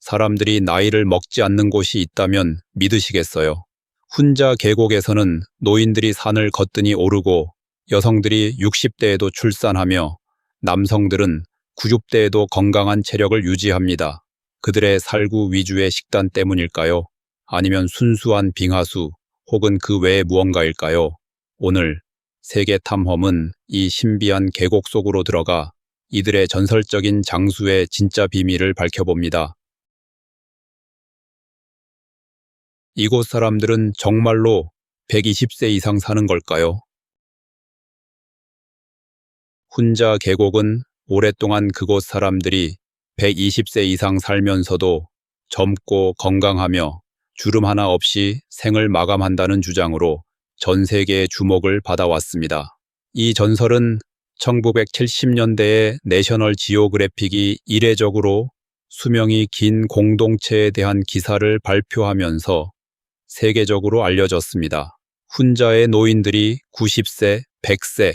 사람들이 나이를 먹지 않는 곳이 있다면 믿으시겠어요? 훈자 계곡에서는 노인들이 산을 거뜬히 오르고 여성들이 60대에도 출산하며 남성들은 90대에도 건강한 체력을 유지합니다. 그들의 살구 위주의 식단 때문일까요? 아니면 순수한 빙하수 혹은 그 외의 무언가일까요? 오늘 세계 탐험은 이 신비한 계곡 속으로 들어가 이들의 전설적인 장수의 진짜 비밀을 밝혀봅니다. 이곳 사람들은 정말로 120세 이상 사는 걸까요? 훈자 계곡은 오랫동안 그곳 사람들이 120세 이상 살면서도 젊고 건강하며 주름 하나 없이 생을 마감한다는 주장으로 전 세계의 주목을 받아왔습니다. 이 전설은 1970년대에 내셔널 지오그래픽이 이례적으로 수명이 긴 공동체에 대한 기사를 발표하면서 세계적으로 알려졌습니다. 훈자의 노인들이 90세, 100세,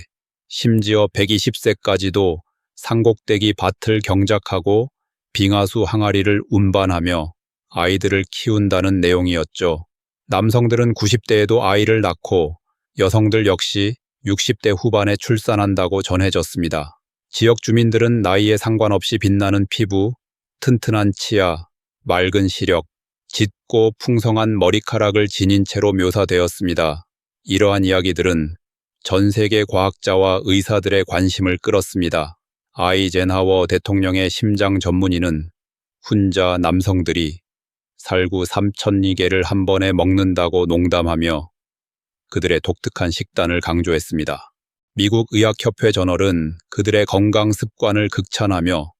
심지어 120세까지도 산꼭대기 밭을 경작하고 빙하수 항아리를 운반하며 아이들을 키운다는 내용이었죠. 남성들은 90대에도 아이를 낳고 여성들 역시 60대 후반에 출산한다고 전해졌습니다. 지역 주민들은 나이에 상관없이 빛나는 피부, 튼튼한 치아, 맑은 시력, 짙고 풍성한 머리카락을 지닌 채로 묘사되었습니다. 이러한 이야기들은 전 세계 과학자와 의사들의 관심을 끌었습니다. 아이젠하워 대통령의 심장 전문의는 훈자 남성들이 살구 3,000리개를 한 번에 먹는다고 농담하며 그들의 독특한 식단을 강조했습니다. 미국 의학협회 저널은 그들의 건강 습관을 극찬하며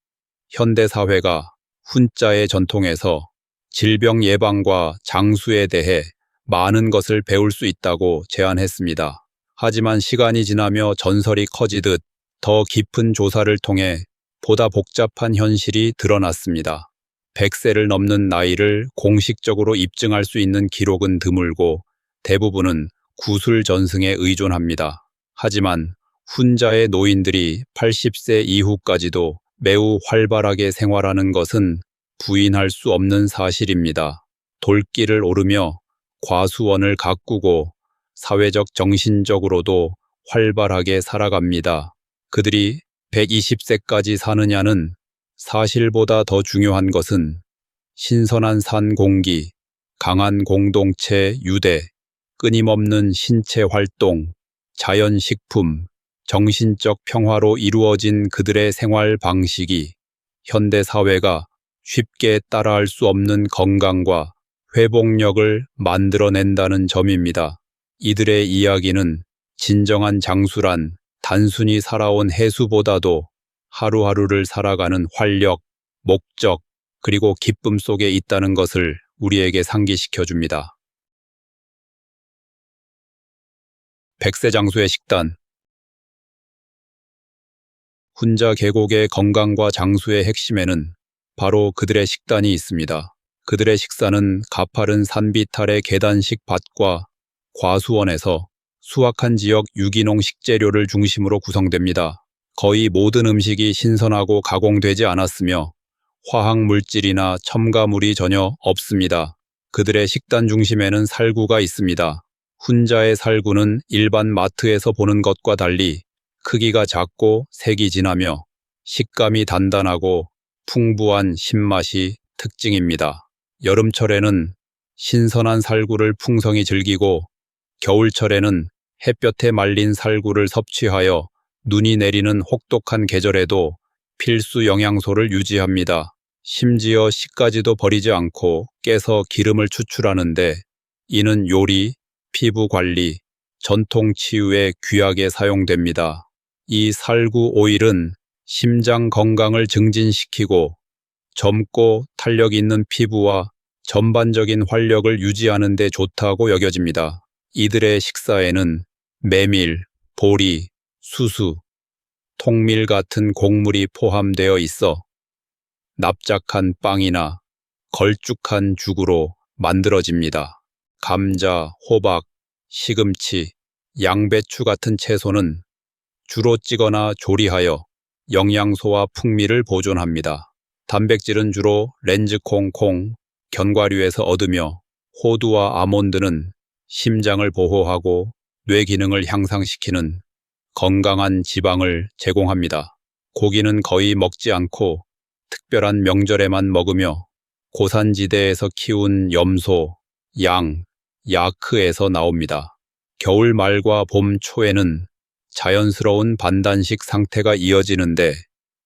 현대사회가 훈자의 전통에서 질병 예방과 장수에 대해 많은 것을 배울 수 있다고 제안했습니다. 하지만 시간이 지나며 전설이 커지듯 더 깊은 조사를 통해 보다 복잡한 현실이 드러났습니다. 100세를 넘는 나이를 공식적으로 입증할 수 있는 기록은 드물고 대부분은 구술 전승에 의존합니다. 하지만 훈자의 노인들이 80세 이후까지도 매우 활발하게 생활하는 것은 부인할 수 없는 사실입니다. 돌길을 오르며 과수원을 가꾸고 사회적 정신적으로도 활발하게 살아갑니다. 그들이 120세까지 사느냐는 사실보다 더 중요한 것은 신선한 산 공기, 강한 공동체 유대, 끊임없는 신체 활동, 자연식품, 정신적 평화로 이루어진 그들의 생활 방식이 현대 사회가 쉽게 따라할 수 없는 건강과 회복력을 만들어낸다는 점입니다. 이들의 이야기는 진정한 장수란 단순히 살아온 해수보다도 하루하루를 살아가는 활력, 목적, 그리고 기쁨 속에 있다는 것을 우리에게 상기시켜줍니다. 100세 장수의 식단. 훈자 계곡의 건강과 장수의 핵심에는 바로 그들의 식단이 있습니다. 그들의 식사는 가파른 산비탈의 계단식 밭과 과수원에서 수확한 지역 유기농 식재료를 중심으로 구성됩니다. 거의 모든 음식이 신선하고 가공되지 않았으며 화학물질이나 첨가물이 전혀 없습니다. 그들의 식단 중심에는 살구가 있습니다. 훈자의 살구는 일반 마트에서 보는 것과 달리 크기가 작고 색이 진하며 식감이 단단하고 풍부한 신맛이 특징입니다. 여름철에는 신선한 살구를 풍성히 즐기고 겨울철에는 햇볕에 말린 살구를 섭취하여 눈이 내리는 혹독한 계절에도 필수 영양소를 유지합니다. 심지어 씨까지도 버리지 않고 깨서 기름을 추출하는데 이는 요리, 피부 관리, 전통 치유에 귀하게 사용됩니다. 이 살구 오일은 심장 건강을 증진시키고 젊고 탄력 있는 피부와 전반적인 활력을 유지하는 데 좋다고 여겨집니다. 이들의 식사에는 메밀, 보리, 수수, 통밀 같은 곡물이 포함되어 있어 납작한 빵이나 걸쭉한 죽으로 만들어집니다. 감자, 호박, 시금치, 양배추 같은 채소는 주로 찌거나 조리하여 영양소와 풍미를 보존합니다. 단백질은 주로 렌즈콩, 콩, 견과류에서 얻으며 호두와 아몬드는 심장을 보호하고 뇌 기능을 향상시키는 건강한 지방을 제공합니다. 고기는 거의 먹지 않고 특별한 명절에만 먹으며 고산지대에서 키운 염소, 양, 야크에서 나옵니다. 겨울 말과 봄 초에는 자연스러운 반단식 상태가 이어지는데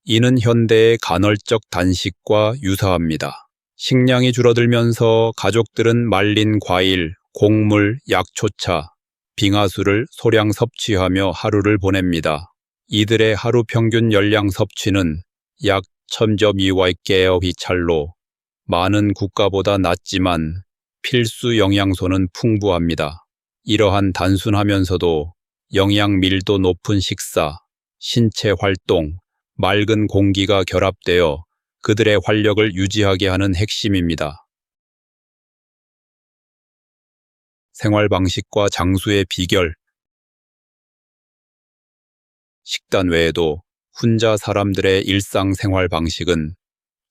이는 현대의 간헐적 단식과 유사합니다. 식량이 줄어들면서 가족들은 말린 과일, 곡물, 약초차, 빙하수를 소량 섭취하며 하루를 보냅니다. 이들의 하루 평균 열량 섭취는 약 1000mAh로 많은 국가보다 낮지만 필수 영양소는 풍부합니다. 이러한 단순하면서도 영양 밀도 높은 식사, 신체 활동, 맑은 공기가 결합되어 그들의 활력을 유지하게 하는 핵심입니다. 생활 방식과 장수의 비결. 식단 외에도 훈자 사람들의 일상생활 방식은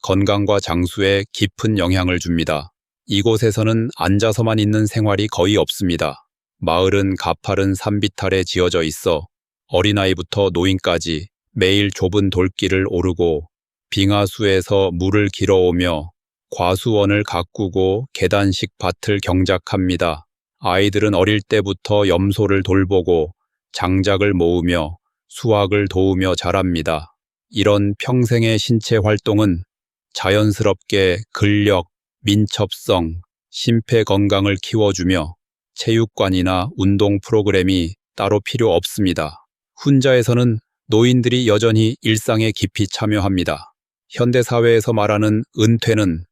건강과 장수에 깊은 영향을 줍니다. 이곳에서는 앉아서만 있는 생활이 거의 없습니다. 마을은 가파른 산비탈에 지어져 있어 어린아이부터 노인까지 매일 좁은 돌길을 오르고 빙하수에서 물을 길어오며 과수원을 가꾸고 계단식 밭을 경작합니다. 아이들은 어릴 때부터 염소를 돌보고 장작을 모으며 수확을 도우며 자랍니다. 이런 평생의 신체 활동은 자연스럽게 근력, 민첩성, 심폐 건강을 키워주며 체육관이나 운동 프로그램이 따로 필요 없습니다. 훈자에서는 노인들이 여전히 일상에 깊이 참여합니다. 현대사회에서 말하는 은퇴는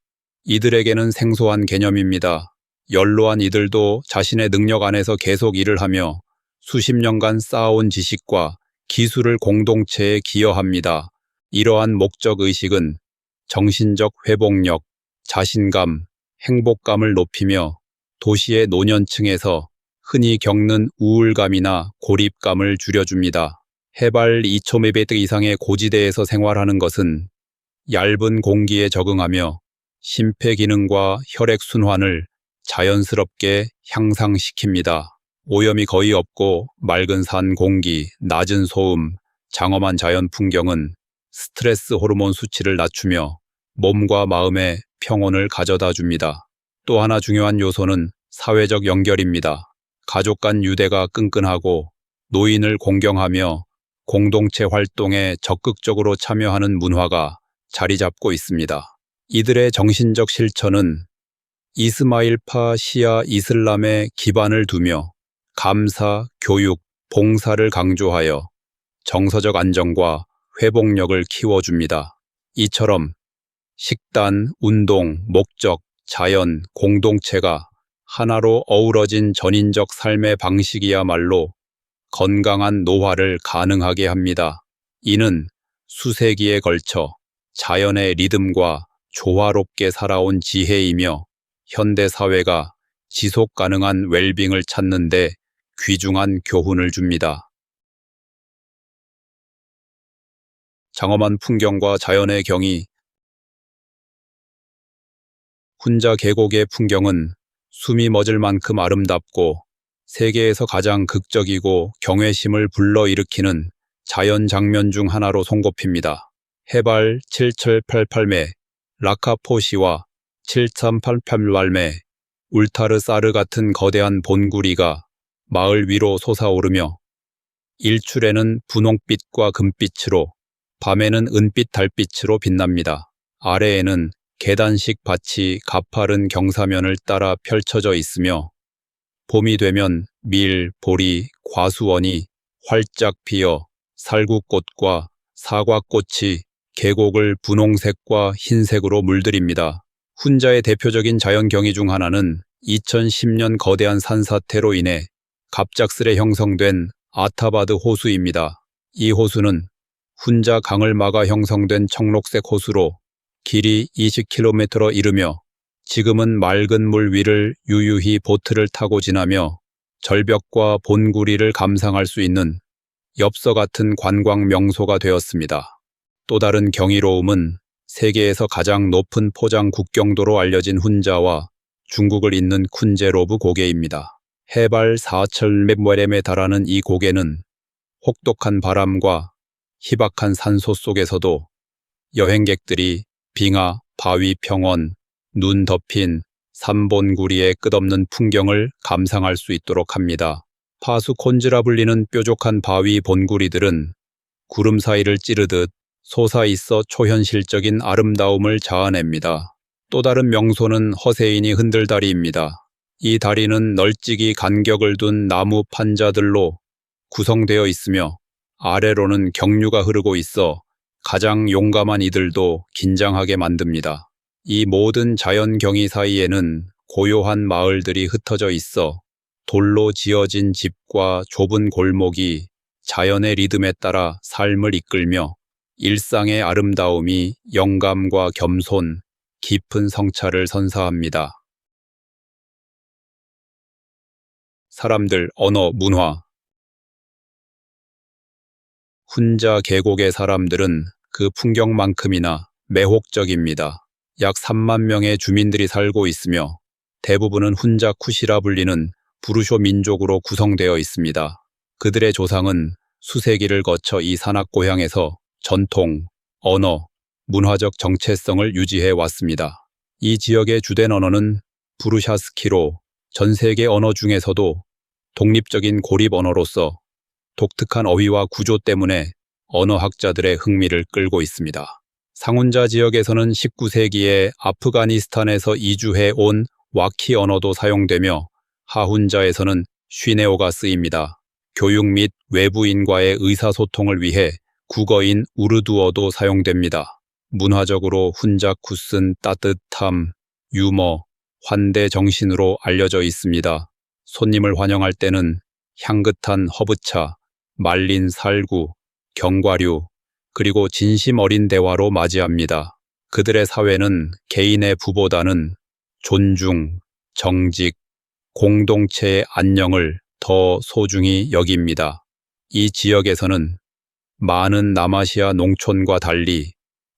이들에게는 생소한 개념입니다. 연로한 이들도 자신의 능력 안에서 계속 일을 하며 수십 년간 쌓아온 지식과 기술을 공동체에 기여합니다. 이러한 목적의식은 정신적 회복력, 자신감, 행복감을 높이며 도시의 노년층에서 흔히 겪는 우울감이나 고립감을 줄여줍니다. 해발 2000m 이상의 고지대에서 생활하는 것은 얇은 공기에 적응하며 심폐기능과 혈액순환을 자연스럽게 향상시킵니다. 오염이 거의 없고 맑은 산 공기, 낮은 소음, 장엄한 자연 풍경은 스트레스 호르몬 수치를 낮추며 몸과 마음의 평온을 가져다 줍니다. 또 하나 중요한 요소는 사회적 연결입니다. 가족 간 유대가 끈끈하고 노인을 공경하며 공동체 활동에 적극적으로 참여하는 문화가 자리 잡고 있습니다. 이들의 정신적 실천은 이스마일파 시아 이슬람에 기반을 두며 감사, 교육, 봉사를 강조하여 정서적 안정과 회복력을 키워줍니다. 이처럼 식단, 운동, 목적, 자연, 공동체가 하나로 어우러진 전인적 삶의 방식이야말로 건강한 노화를 가능하게 합니다. 이는 수세기에 걸쳐 자연의 리듬과 조화롭게 살아온 지혜이며 현대 사회가 지속 가능한 웰빙을 찾는 데 귀중한 교훈을 줍니다. 장엄한 풍경과 자연의 경이. 훈자 계곡의 풍경은 숨이 멎을 만큼 아름답고 세계에서 가장 극적이고 경외심을 불러일으키는 자연 장면 중 하나로 손꼽힙니다. 해발 7788m, 라카포시와 7388m, 울타르사르 같은 거대한 본구리가 마을 위로 솟아오르며 일출에는 분홍빛과 금빛으로, 밤에는 은빛 달빛으로 빛납니다. 아래에는 계단식 밭이 가파른 경사면을 따라 펼쳐져 있으며 봄이 되면 밀, 보리, 과수원이 활짝 피어 살구꽃과 사과꽃이 계곡을 분홍색과 흰색으로 물들입니다. 훈자의 대표적인 자연 경이 중 하나는 2010년 거대한 산사태로 인해 갑작스레 형성된 아타바드 호수입니다. 이 호수는 훈자 강을 막아 형성된 청록색 호수로 길이 20km로 이르며 지금은 맑은 물 위를 유유히 보트를 타고 지나며 절벽과 본구리를 감상할 수 있는 엽서 같은 관광 명소가 되었습니다. 또 다른 경이로움은 세계에서 가장 높은 포장 국경도로 알려진 훈자와 중국을 잇는 쿤제로브 고개입니다. 해발 4,000m에 달하는 이 고개는 혹독한 바람과 희박한 산소 속에서도 여행객들이 빙하, 바위 평원, 눈 덮인 삼본구리의 끝없는 풍경을 감상할 수 있도록 합니다. 파수콘즈라 불리는 뾰족한 바위 본구리들은 구름 사이를 찌르듯 솟아있어 초현실적인 아름다움을 자아냅니다. 또 다른 명소는 허세인이 흔들다리입니다. 이 다리는 널찍이 간격을 둔 나무 판자들로 구성되어 있으며 아래로는 경류가 흐르고 있어 가장 용감한 이들도 긴장하게 만듭니다. 이 모든 자연 경이 사이에는 고요한 마을들이 흩어져 있어 돌로 지어진 집과 좁은 골목이 자연의 리듬에 따라 삶을 이끌며 일상의 아름다움이 영감과 겸손, 깊은 성찰을 선사합니다. 사람들, 언어, 문화. 훈자 계곡의 사람들은 그 풍경만큼이나 매혹적입니다. 약 3만 명의 주민들이 살고 있으며 대부분은 훈자 쿠시라 불리는 부르쇼 민족으로 구성되어 있습니다. 그들의 조상은 수세기를 거쳐 이 산악고향에서 전통, 언어, 문화적 정체성을 유지해 왔습니다. 이 지역의 주된 언어는 부르샤스키로 전 세계 언어 중에서도 독립적인 고립 언어로서 독특한 어휘와 구조 때문에 언어학자들의 흥미를 끌고 있습니다. 상훈자 지역에서는 19세기에 아프가니스탄에서 이주해 온 와키 언어도 사용되며 하훈자에서는 쉬네오가 쓰입니다. 교육 및 외부인과의 의사소통을 위해 국어인 우르두어도 사용됩니다. 문화적으로 훈자쿠스는 따뜻함, 유머, 환대 정신으로 알려져 있습니다. 손님을 환영할 때는 향긋한 허브차, 말린 살구, 견과류, 그리고 진심 어린 대화로 맞이합니다. 그들의 사회는 개인의 부보다는 존중, 정직, 공동체의 안녕을 더 소중히 여깁니다. 이 지역에서는 많은 남아시아 농촌과 달리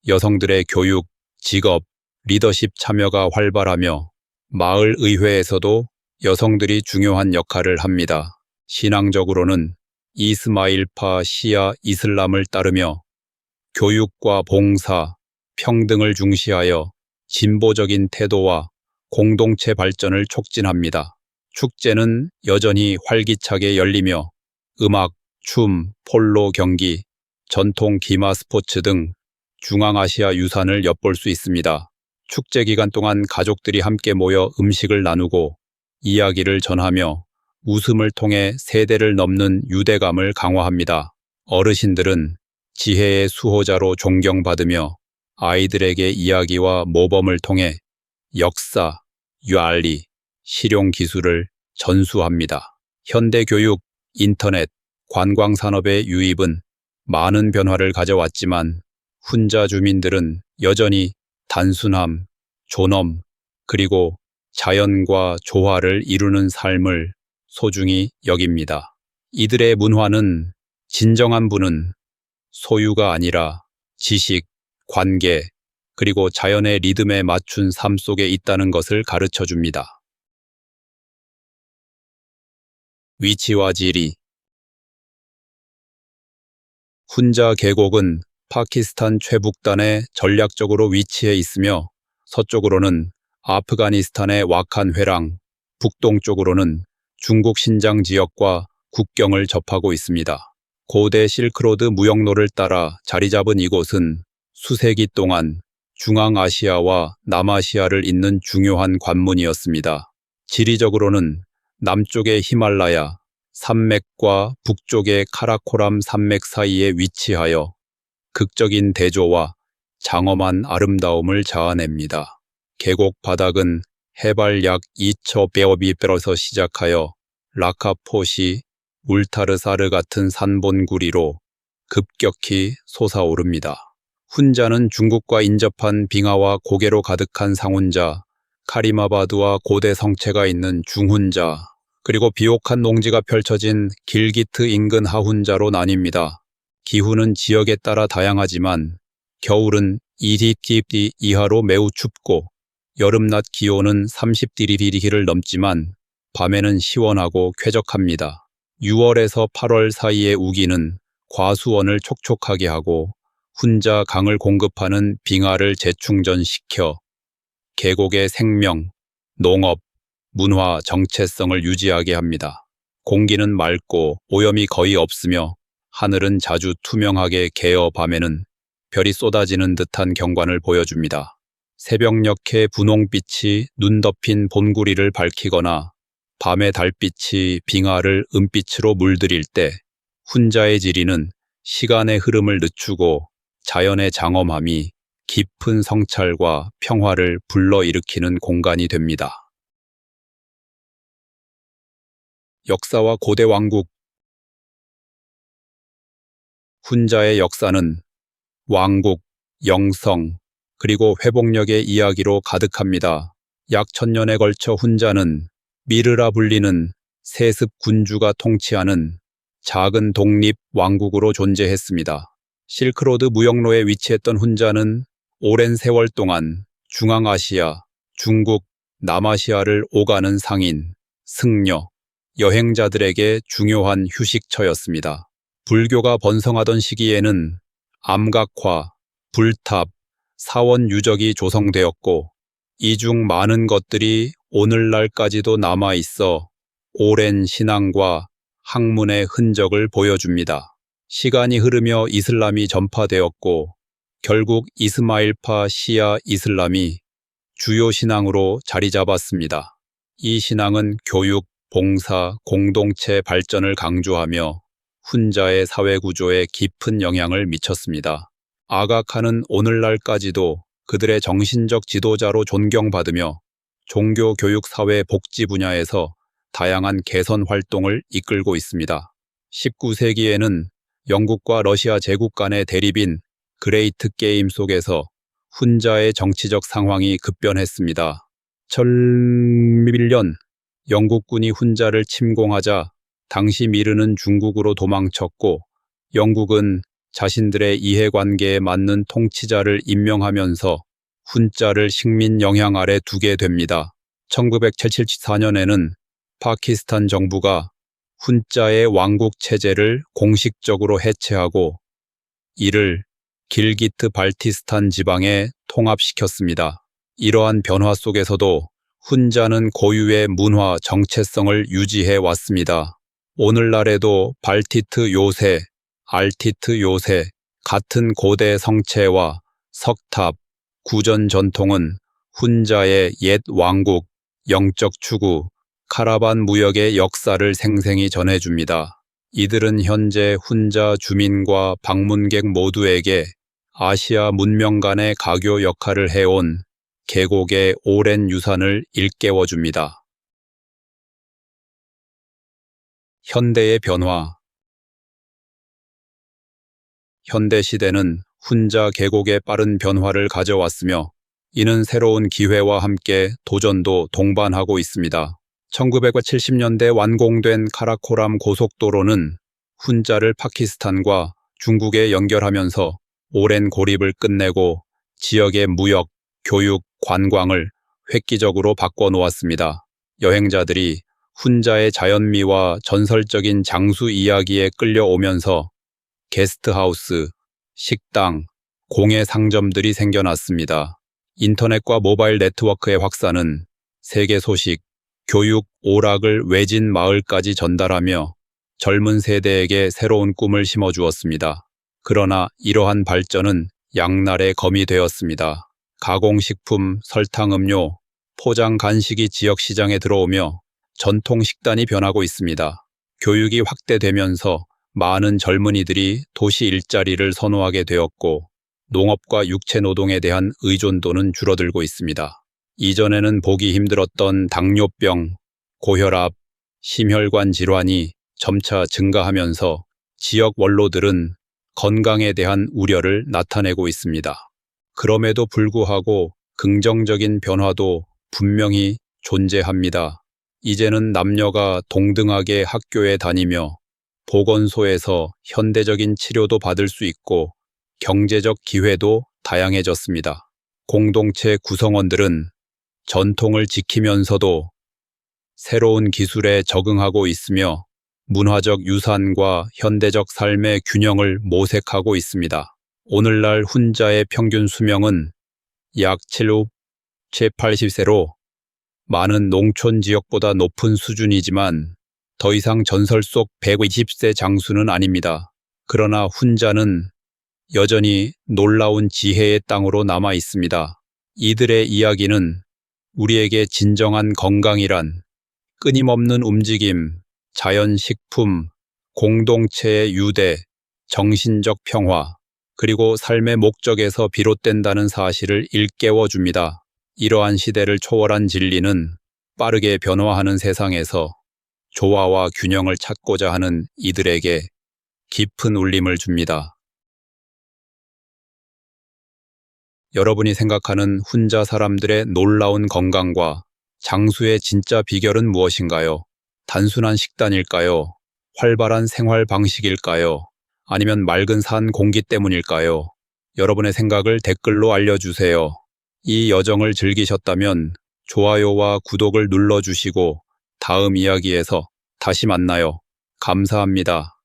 여성들의 교육, 직업, 리더십 참여가 활발하며 마을 의회에서도 여성들이 중요한 역할을 합니다. 신앙적으로는 이스마일파 시아 이슬람을 따르며 교육과 봉사, 평등을 중시하여 진보적인 태도와 공동체 발전을 촉진합니다. 축제는 여전히 활기차게 열리며 음악, 춤, 폴로 경기, 전통 기마 스포츠 등 중앙아시아 유산을 엿볼 수 있습니다. 축제 기간 동안 가족들이 함께 모여 음식을 나누고 이야기를 전하며 웃음을 통해 세대를 넘는 유대감을 강화합니다. 어르신들은 지혜의 수호자로 존경받으며 아이들에게 이야기와 모범을 통해 역사, 윤리, 실용 기술을 전수합니다. 현대 교육, 인터넷, 관광산업의 유입은 많은 변화를 가져왔지만 훈자 주민들은 여전히 단순함, 존엄, 그리고 자연과 조화를 이루는 삶을 소중히 여깁니다. 이들의 문화는 진정한 부는 소유가 아니라 지식, 관계, 그리고 자연의 리듬에 맞춘 삶 속에 있다는 것을 가르쳐 줍니다. 위치와 지리. 훈자 계곡은 파키스탄 최북단에 전략적으로 위치해 있으며 서쪽으로는 아프가니스탄의 와칸 회랑, 북동쪽으로는 중국 신장 지역과 국경을 접하고 있습니다. 고대 실크로드 무역로를 따라 자리 잡은 이곳은 수세기 동안 중앙아시아와 남아시아를 잇는 중요한 관문이었습니다. 지리적으로는 남쪽의 히말라야 산맥과 북쪽의 카라코람 산맥 사이에 위치하여 극적인 대조와 장엄한 아름다움을 자아냅니다. 계곡 바닥은 해발 약 2,100m에서 시작하여 라카포시, 울타르사르 같은 산본구리로 급격히 솟아오릅니다. 훈자는 중국과 인접한 빙하와 고개로 가득한 상훈자, 카리마바드와 고대 성체가 있는 중훈자, 그리고 비옥한 농지가 펼쳐진 길기트 인근 하훈자로 나뉩니다. 기후는 지역에 따라 다양하지만 겨울은 20도 이하로 매우 춥고 여름낮 기온은 30도를 넘지만 밤에는 시원하고 쾌적합니다. 6월에서 8월 사이의 우기는 과수원을 촉촉하게 하고 훈자 강을 공급하는 빙하를 재충전시켜 계곡의 생명, 농업, 문화 정체성을 유지하게 합니다. 공기는 맑고 오염이 거의 없으며 하늘은 자주 투명하게 개어 밤에는 별이 쏟아지는 듯한 경관을 보여줍니다. 새벽녘의 분홍빛이 눈 덮인 봄구리를 밝히거나 밤의 달빛이 빙하를 은빛으로 물들일 때 훈자의 지리는 시간의 흐름을 늦추고 자연의 장엄함이 깊은 성찰과 평화를 불러일으키는 공간이 됩니다. 역사와 고대 왕국. 훈자의 역사는 왕국, 영성, 그리고 회복력의 이야기로 가득합니다. 약 1000년에 걸쳐 훈자는 미르라 불리는 세습 군주가 통치하는 작은 독립 왕국으로 존재했습니다. 실크로드 무역로에 위치했던 훈자는 오랜 세월 동안 중앙아시아, 중국, 남아시아를 오가는 상인, 승려, 여행자들에게 중요한 휴식처였습니다. 불교가 번성하던 시기에는 암각화, 불탑, 사원 유적이 조성되었고 이 중 많은 것들이 오늘날까지도 남아있어 오랜 신앙과 학문의 흔적을 보여줍니다. 시간이 흐르며 이슬람이 전파되었고 결국 이스마일파 시아 이슬람이 주요 신앙으로 자리 잡았습니다. 이 신앙은 교육, 봉사, 공동체 발전을 강조하며 훈자의 사회구조에 깊은 영향을 미쳤습니다. 아가칸은 오늘날까지도 그들의 정신적 지도자로 존경받으며 종교, 교육, 사회, 복지 분야에서 다양한 개선 활동을 이끌고 있습니다. 19세기에는 영국과 러시아 제국 간의 대립인 그레이트 게임 속에서 훈자의 정치적 상황이 급변했습니다. 1011년 영국군이 훈자를 침공하자 당시 미르는 중국으로 도망쳤고 영국은 자신들의 이해관계에 맞는 통치자를 임명하면서 훈자를 식민 영향 아래 두게 됩니다. 1974년에는 파키스탄 정부가 훈자의 왕국 체제를 공식적으로 해체하고 이를 길기트 발티스탄 지방에 통합시켰습니다. 이러한 변화 속에서도 훈자는 고유의 문화 정체성을 유지해 왔습니다. 오늘날에도 발티트 요새, 알티트 요새 같은 고대 성체와 석탑, 구전 전통은 훈자의 옛 왕국, 영적 추구, 카라반 무역의 역사를 생생히 전해줍니다. 이들은 현재 훈자 주민과 방문객 모두에게 아시아 문명 간의 가교 역할을 해온 계곡의 오랜 유산을 일깨워줍니다. 현대의 변화. 현대시대는 훈자 계곡의 빠른 변화를 가져왔으며 이는 새로운 기회와 함께 도전도 동반하고 있습니다. 1970년대 완공된 카라코람 고속도로는 훈자를 파키스탄과 중국에 연결하면서 오랜 고립을 끝내고 지역의 무역, 교육, 관광을 획기적으로 바꿔놓았습니다. 여행자들이 훈자의 자연미와 전설적인 장수 이야기에 끌려오면서 게스트하우스, 식당, 공예 상점들이 생겨났습니다. 인터넷과 모바일 네트워크의 확산은 세계 소식, 교육, 오락을 외진 마을까지 전달하며 젊은 세대에게 새로운 꿈을 심어주었습니다. 그러나 이러한 발전은 양날의 검이 되었습니다. 가공식품, 설탕음료, 포장 간식이 지역 시장에 들어오며 전통 식단이 변하고 있습니다. 교육이 확대되면서 많은 젊은이들이 도시 일자리를 선호하게 되었고 농업과 육체 노동에 대한 의존도는 줄어들고 있습니다. 이전에는 보기 힘들었던 당뇨병, 고혈압, 심혈관 질환이 점차 증가하면서 지역 원로들은 건강에 대한 우려를 나타내고 있습니다. 그럼에도 불구하고 긍정적인 변화도 분명히 존재합니다. 이제는 남녀가 동등하게 학교에 다니며 보건소에서 현대적인 치료도 받을 수 있고 경제적 기회도 다양해졌습니다. 공동체 구성원들은 전통을 지키면서도 새로운 기술에 적응하고 있으며 문화적 유산과 현대적 삶의 균형을 모색하고 있습니다. 오늘날 훈자의 평균 수명은 약 70-80세로 많은 농촌 지역보다 높은 수준이지만 더 이상 전설 속 120세 장수는 아닙니다. 그러나 훈자는 여전히 놀라운 지혜의 땅으로 남아 있습니다. 이들의 이야기는 우리에게 진정한 건강이란 끊임없는 움직임, 자연식품, 공동체의 유대, 정신적 평화, 그리고 삶의 목적에서 비롯된다는 사실을 일깨워 줍니다. 이러한 시대를 초월한 진리는 빠르게 변화하는 세상에서 조화와 균형을 찾고자 하는 이들에게 깊은 울림을 줍니다. 여러분이 생각하는 훈자 사람들의 놀라운 건강과 장수의 진짜 비결은 무엇인가요? 단순한 식단일까요? 활발한 생활 방식일까요? 아니면 맑은 산 공기 때문일까요? 여러분의 생각을 댓글로 알려주세요. 이 여정을 즐기셨다면 좋아요와 구독을 눌러주시고 다음 이야기에서 다시 만나요. 감사합니다.